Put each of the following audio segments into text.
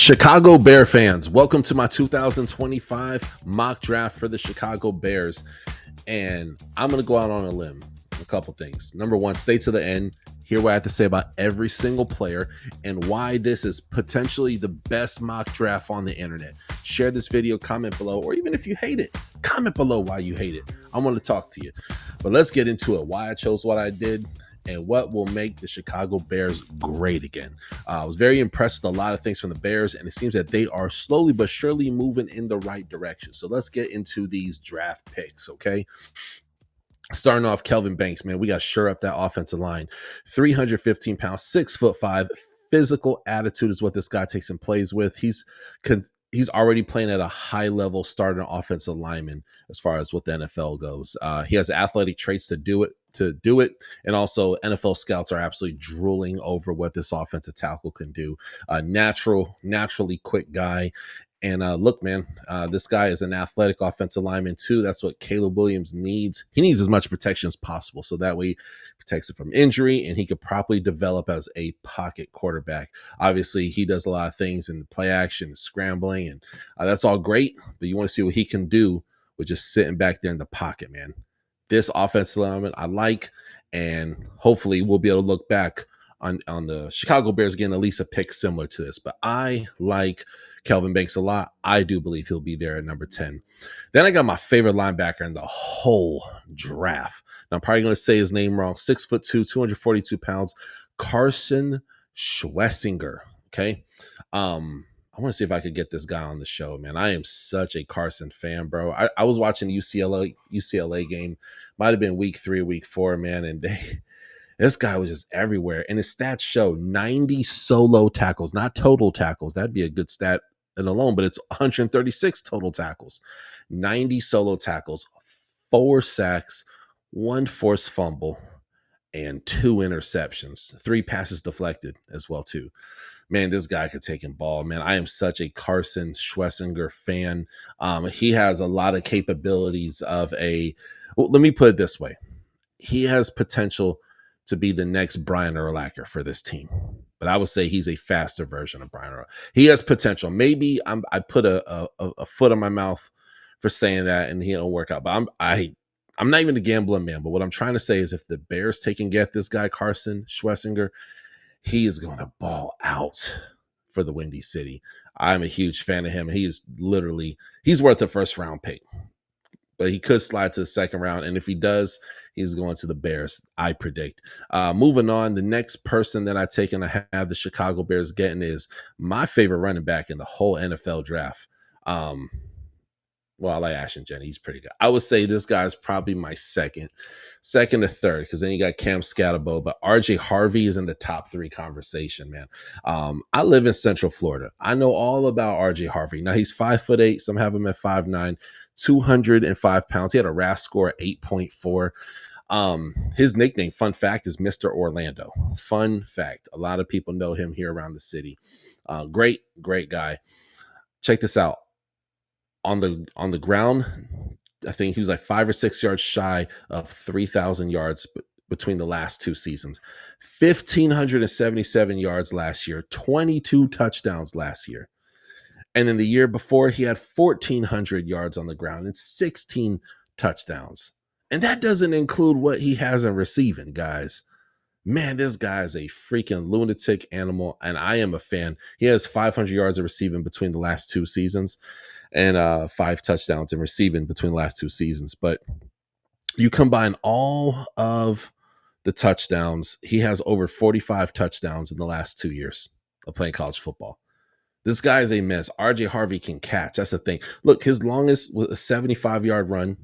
Chicago Bear fans, welcome to my 2025 mock draft for the Chicago Bears. And I'm going to go out on a limb. A couple things. Number one, stay to the end. Hear what I have to say about every single player and why this is potentially the best mock draft on the internet. Share this video, comment below, or even if you hate it, comment below why you hate it. I want to talk to you. But let's get into it. Why I chose what I did and what will make the Chicago Bears great again. I was very impressed with a lot of things from the Bears, and it seems that they are slowly but surely moving in the right direction. So let's get into these draft picks, okay? Starting off, Kelvin Banks, man, we got to shore up that offensive line. 315 pounds, 6'5", physical attitude is what this guy takes and plays with. He's already playing at a high level, starting an offensive lineman as far as what the NFL goes. He has athletic traits to do it. And also NFL scouts are absolutely drooling over what this offensive tackle can do. Naturally quick guy. And look, man, this guy is an athletic offensive lineman too. That's what Caleb Williams needs. He needs as much protection as possible, so that way he protects it from injury and he could properly develop as a pocket quarterback. Obviously, he does a lot of things in the play action, scrambling, and that's all great, but you want to see what he can do with just sitting back there in the pocket, man. This offensive lineman I like, and hopefully we'll be able to look back on the Chicago Bears getting at least a pick similar to this. But I like Kelvin Banks a lot. I do believe he'll be there at number 10. Then I got my favorite linebacker in the whole draft. Now, I'm probably going to say his name wrong. 6'2", 242 pounds, Carson Schwessinger. Okay. I want to see if I could get this guy on the show, man. I am such a Carson fan, bro. I was watching the UCLA game. Might have been week 3 or week 4, man. And this guy was just everywhere. And his stats show 90 solo tackles, not total tackles. That'd be a good stat in alone, but it's 136 total tackles, 90 solo tackles, 4 sacks, 1 forced fumble, and 2 interceptions, 3 passes deflected as well, too. Man, this guy could take and ball, man. I am such a Carson Schwessinger fan. He has a lot of capabilities of let me put it this way. He has potential to be the next Brian Urlacher for this team. But I would say he's a faster version of Brian Urlacher. He has potential. Maybe I put a foot in my mouth for saying that and he don't work out. But I'm not even a gambling man. But what I'm trying to say is if the Bears take and get this guy, Carson Schwessinger, he is going to ball out for the Windy City. I'm a huge fan of him. He's worth a first round pick. But he could slide to the second round. And if he does, he's going to the Bears, I predict. Moving on, the next person that I take and I have the Chicago Bears getting is my favorite running back in the whole NFL draft. Well, I like Ashton Jennings. He's pretty good. I would say this guy is probably my second or third, because then you got Cam Scatterbo, but RJ Harvey is in the top 3 conversation, man. I live in Central Florida. I know all about RJ Harvey. Now, he's 5'8", some have him at 5'9", 205 pounds. He had a RAS score at 8.4. His nickname, fun fact, is Mr. Orlando. Fun fact. A lot of people know him here around the city. Great guy. Check this out. On the ground, I think he was like 5 or 6 yards shy of 3,000 yards between the last 2 seasons. 1,577 yards last year, 22 touchdowns last year. And then the year before, he had 1,400 yards on the ground and 16 touchdowns. And that doesn't include what he has in receiving, guys. Man, this guy is a freaking lunatic animal, and I am a fan. He has 500 yards of receiving between the last 2 seasons and 5 touchdowns in receiving between the last 2 seasons. But you combine all of the touchdowns, he has over 45 touchdowns in the last 2 years of playing college football. This guy is a mess. RJ Harvey can catch. That's the thing. Look, his longest was a 75-yard run,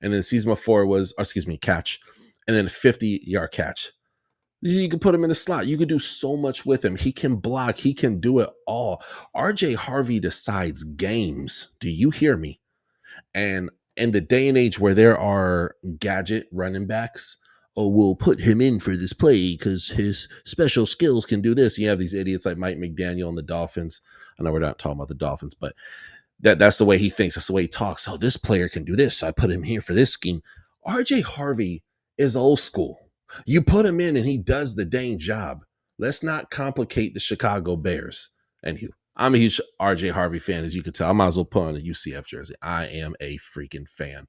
and then season before was, catch, and then a 50-yard catch. You can put him in the slot. You can do so much with him. He can block. He can do it all. RJ Harvey decides games. Do you hear me? And in the day and age where there are gadget running backs, we'll put him in for this play because his special skills can do this. You have these idiots like Mike McDaniel and the Dolphins. I know we're not talking about the Dolphins, but that's the way he thinks. That's the way he talks. Oh, this player can do this, so I put him here for this scheme. RJ Harvey is old school. You put him in and he does the dang job. Let's not complicate the Chicago Bears. Anywho, I'm a huge RJ Harvey fan, as you can tell. I might as well put on a UCF jersey. I am a freaking fan.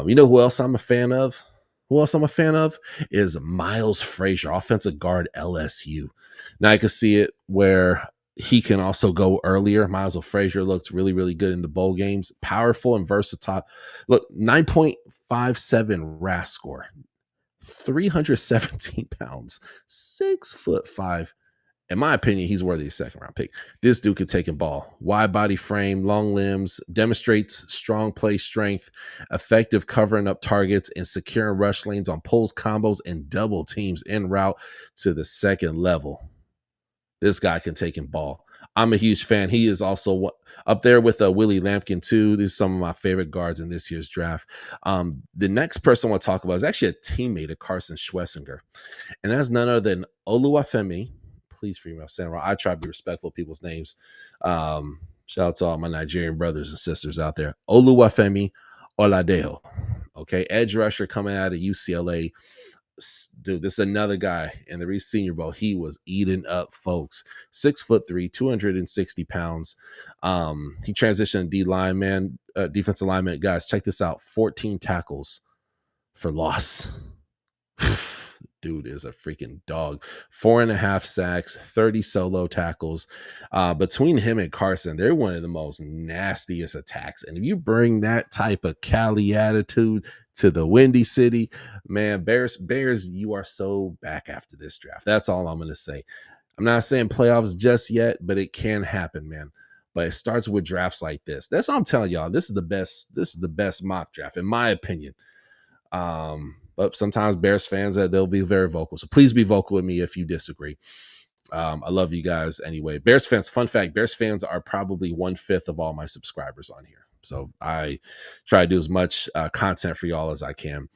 You know who else I'm a fan of? Who else I'm a fan of is Miles Frazier, offensive guard, LSU. Now I can see it where he can also go earlier. Miles Frazier looks really, really good in the bowl games. Powerful and versatile. Look, 9.57 RAS score, 317 pounds, 6'5". In my opinion, he's worthy of a second round pick. This dude could take a ball. Wide body frame, long limbs, demonstrates strong play strength, effective covering up targets, and securing rush lanes on pulls, combos, and double teams en route to the second level. This guy can take a ball. I'm a huge fan. He is also up there with Willie Lampkin, too. These are some of my favorite guards in this year's draft. The next person I want to talk about is actually a teammate of Carson Schwessinger, and that's none other than Oluwafemi. Please forgive me if I'm saying wrong. I try to be respectful of people's names. Shout out to all my Nigerian brothers and sisters out there. Oluwafemi Oladejo. Okay, edge rusher coming out of UCLA. Dude, this is another guy in the Reese Senior Bowl. He was eating up folks. 6'3", 260 pounds. He transitioned D line, man, defensive lineman. Guys, check this out: 14 tackles for loss. Dude is a freaking dog. 4.5 sacks, 30 solo tackles. Between him and Carson, they're one of the most nastiest attacks. And if you bring that type of Cali attitude to the Windy City, man, Bears, you are so back after this draft. That's all I'm going to say. I'm not saying playoffs just yet, but it can happen, man. But it starts with drafts like this. That's all I'm telling y'all. This is the best. This is the best mock draft, in my opinion. But sometimes Bears fans, they'll be very vocal. So please be vocal with me if you disagree. I love you guys anyway. Bears fans, fun fact, Bears fans are probably 1/5 of all my subscribers on here. So I try to do as much content for y'all as I can.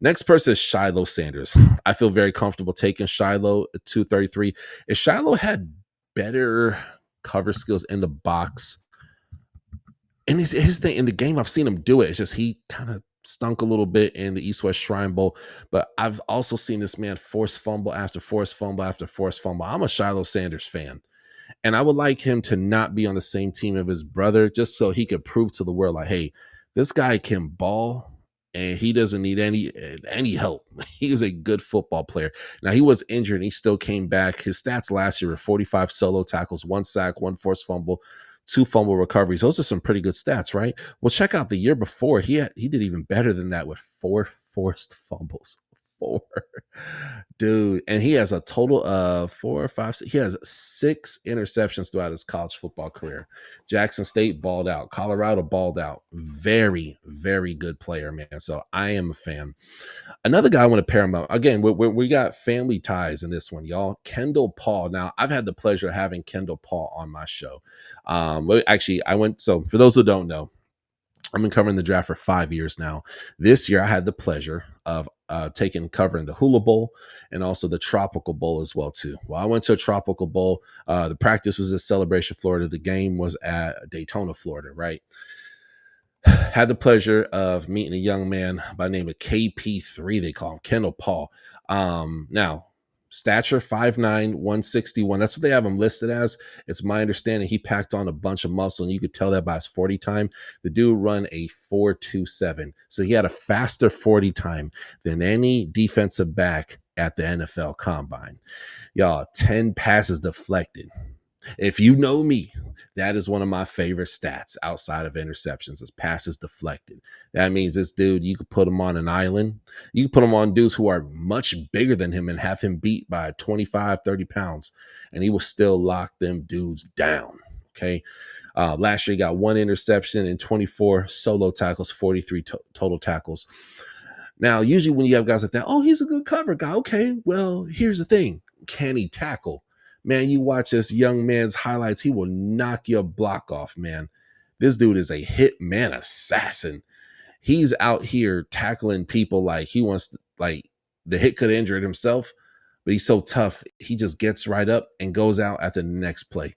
Next person is Shiloh Sanders. I feel very comfortable taking Shiloh at 233. If Shiloh had better cover skills in the box, and his thing in the game, I've seen him do it. It's just he kind of stunk a little bit in the East West Shrine Bowl, but I've also seen this man force fumble after force fumble after force fumble. I'm a Shiloh Sanders fan, and I would like him to not be on the same team of his brother, just so he could prove to the world, like, hey, this guy can ball and he doesn't need any help. He is a good football player. Now, he was injured and he still came back. His stats last year were 45 solo tackles, 1 sack, 1 forced fumble, 2 fumble recoveries. Those are some pretty good stats, right? Well, check out the year before. He did even better than that with 4 forced fumbles. 4. Dude, and he has a total of 4 or 5. He has 6 interceptions throughout his college football career. Jackson State balled out. Colorado balled out. Very, very good player, man. So I am a fan. Another guy I want to pair him up. Again, we got family ties in this one, y'all. Kendall Paul. Now, I've had the pleasure of having Kendall Paul on my show. Actually, so for those who don't know, I've been covering the draft for 5 years now. This year, I had the pleasure of covering the Hula Bowl and also the Tropical Bowl as well, too. Well, I went to a Tropical Bowl. The practice was at Celebration, Florida. The game was at Daytona, Florida, right? Had the pleasure of meeting a young man by the name of KP3, they call him, Kendall Paul. Now, stature 5'9", 161. That's what they have him listed as. It's my understanding he packed on a bunch of muscle, and you could tell that by his 40 time. The dude run a 4.27. So he had a faster 40 time than any defensive back at the NFL Combine. Y'all, 10 passes deflected. If you know me, that is one of my favorite stats outside of interceptions, is passes deflected. That means this dude, you could put him on an island. You can put him on dudes who are much bigger than him and have him beat by 25, 30 pounds, and he will still lock them dudes down. Okay. Last year, he got 1 interception and 24 solo tackles, 43 total tackles. Now, usually when you have guys like that, oh, he's a good cover guy. Okay, well, here's the thing. Can he tackle? Man, you watch this young man's highlights, he will knock your block off, man. This dude is a hitman assassin. He's out here tackling people like he wants to, like the hit could have injured himself, but he's so tough. He just gets right up and goes out at the next play.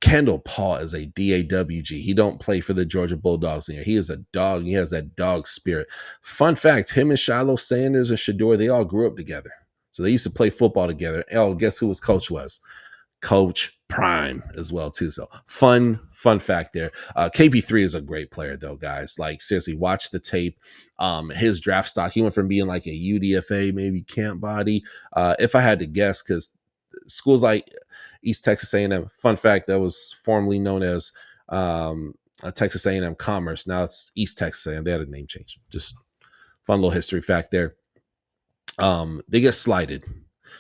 Kendall Paul is a DAWG. He don't play for the Georgia Bulldogs here. He is a dog. He has that dog spirit. Fun fact, him and Shiloh Sanders and Shador, they all grew up together. So they used to play football together. Oh, guess who his coach was? Coach prime as well too. So fun fact there. KB3 is a great player though, guys. Like seriously, watch the tape. His draft stock, he went from being like a UDFA, maybe camp body. If I had to guess, because schools like East Texas A&M, fun fact, that was formerly known as Texas A&M Commerce. Now it's East Texas A&M. They had a name change. Just fun little history fact there. They get slighted.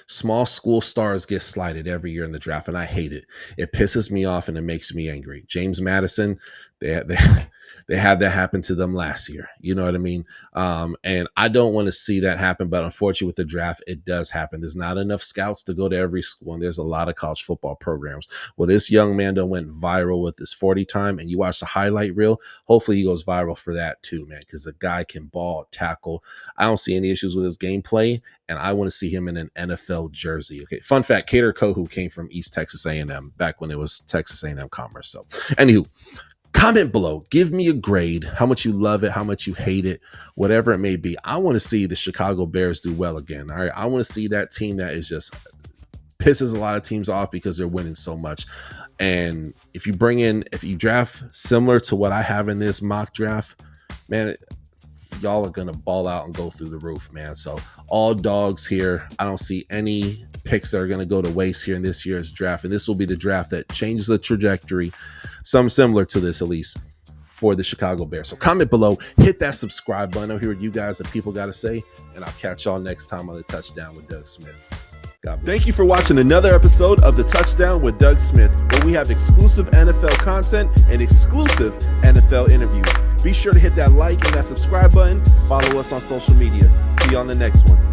Small school stars get slighted every year in the draft, and I hate it. It pisses me off and it makes me angry. James Madison, they had that happen to them last year. You know what I mean? And I don't want to see that happen, but unfortunately with the draft, it does happen. There's not enough scouts to go to every school, and there's a lot of college football programs. Well, this young man done went viral with his 40 time, and you watch the highlight reel. Hopefully he goes viral for that too, man, because the guy can ball, tackle. I don't see any issues with his gameplay, and I want to see him in an NFL jersey. Okay, fun fact, Cater Kohu came from East Texas A&M back when it was Texas A&M Commerce. So anywho, comment below, give me a grade, how much you love it, how much you hate it, whatever it may be. I want to see the Chicago Bears do well again. All right, I want to see that team that is just pisses a lot of teams off because they're winning so much. And if you draft similar to what I have in this mock draft, man, y'all are gonna ball out and go through the roof, man. So all dogs here. I don't see any picks that are gonna go to waste here in this year's draft, and this will be the draft that changes the trajectory, some similar to this at least, for the Chicago Bears. So comment below, hit that subscribe button. I'll hear what you guys and people got to say, and I'll catch y'all next time on the Touchdown with Doug Smith. God bless. Thank you for watching another episode of the Touchdown with Doug Smith, where we have exclusive NFL content and exclusive NFL interviews. Be sure to hit that like and that subscribe button. Follow us on social media. See you on the next one.